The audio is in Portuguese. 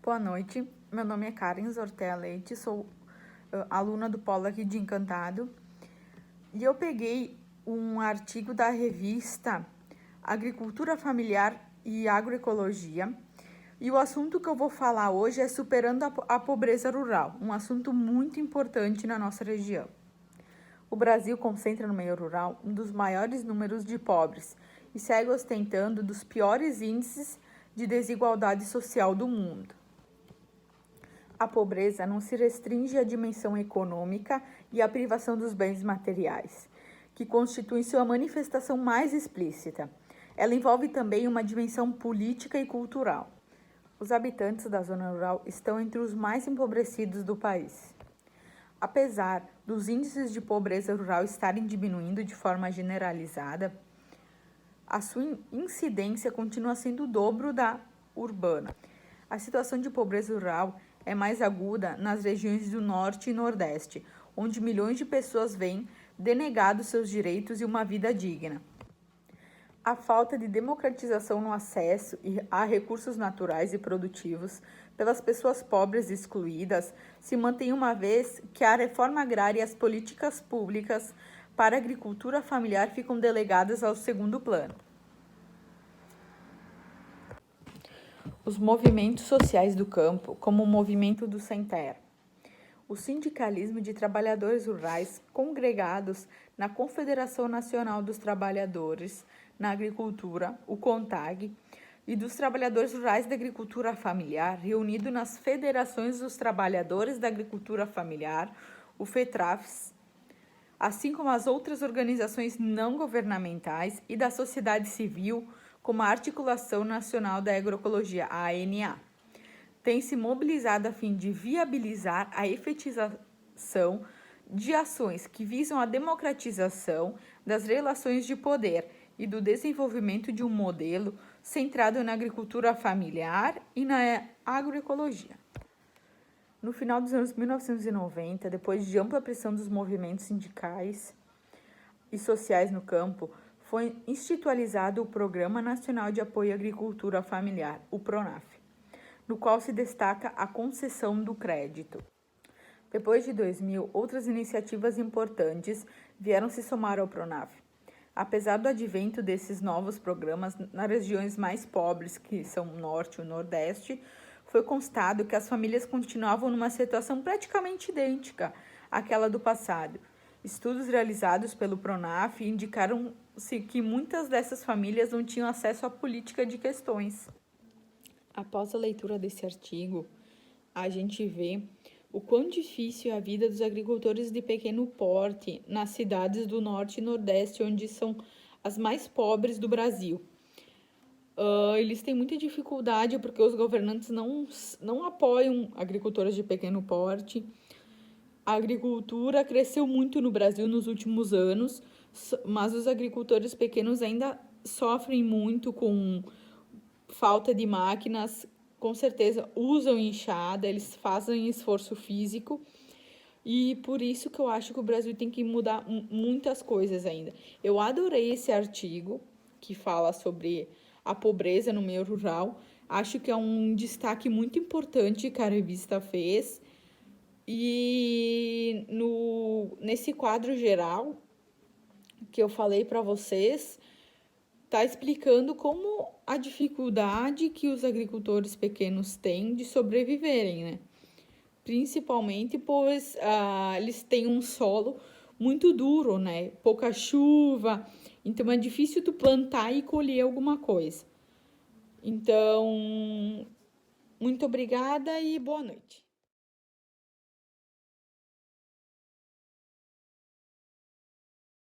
Boa noite, meu nome é Karen Zortea Leite, sou aluna do Polo aqui de Encantado e eu peguei um artigo da revista Agricultura Familiar e Agroecologia e o assunto que eu vou falar hoje é superando a pobreza rural, um assunto muito importante na nossa região. O Brasil concentra no meio rural um dos maiores números de pobres e segue ostentando dos piores índices de desigualdade social do mundo. A pobreza não se restringe à dimensão econômica e à privação dos bens materiais, que constituem sua manifestação mais explícita. Ela envolve também uma dimensão política e cultural. Os habitantes da zona rural estão entre os mais empobrecidos do país. Apesar dos índices de pobreza rural estarem diminuindo de forma generalizada, a sua incidência continua sendo o dobro da urbana. A situação de pobreza rural é mais aguda nas regiões do Norte e Nordeste, onde milhões de pessoas vêm denegados seus direitos e uma vida digna. A falta de democratização no acesso a recursos naturais e produtivos pelas pessoas pobres e excluídas se mantém, uma vez que a reforma agrária e as políticas públicas para a agricultura familiar ficam delegadas ao segundo plano. Os movimentos sociais do campo, como o movimento do Sem Terra, o sindicalismo de trabalhadores rurais congregados na Confederação Nacional dos Trabalhadores na Agricultura, o CONTAG, e dos trabalhadores rurais da agricultura familiar, reunido nas Federações dos Trabalhadores da Agricultura Familiar, o FETRAFS, assim como as outras organizações não governamentais e da sociedade civil, como a Articulação Nacional da Agroecologia, a ANA, tem se mobilizado a fim de viabilizar a efetivação de ações que visam a democratização das relações de poder e do desenvolvimento de um modelo centrado na agricultura familiar e na agroecologia. No final dos anos 1990, depois de ampla pressão dos movimentos sindicais e sociais no campo, foi institucionalizado o Programa Nacional de Apoio à Agricultura Familiar, o PRONAF, no qual se destaca a concessão do crédito. Depois de 2000, outras iniciativas importantes vieram se somar ao PRONAF. Apesar do advento desses novos programas nas regiões mais pobres, que são o Norte e o Nordeste, foi constatado que as famílias continuavam numa situação praticamente idêntica àquela do passado. Estudos realizados pelo PRONAF indicaram-se que muitas dessas famílias não tinham acesso à política de questões. Após a leitura desse artigo, a gente vê o quão difícil é a vida dos agricultores de pequeno porte nas cidades do Norte e Nordeste, onde são as mais pobres do Brasil. Eles têm muita dificuldade porque os governantes não apoiam agricultores de pequeno porte. A agricultura cresceu muito no Brasil nos últimos anos, mas os agricultores pequenos ainda sofrem muito com falta de máquinas. Com certeza usam enxada, eles fazem esforço físico e por isso que eu acho que o Brasil tem que mudar muitas coisas ainda. Eu adorei esse artigo que fala sobre a pobreza no meio rural, acho que é um destaque muito importante que a revista fez e nesse quadro geral que eu falei para vocês, está explicando como a dificuldade que os agricultores pequenos têm de sobreviverem, né? Principalmente pois eles têm um solo muito duro, né? Pouca chuva, então é difícil tu plantar e colher alguma coisa. Então, muito obrigada e boa noite.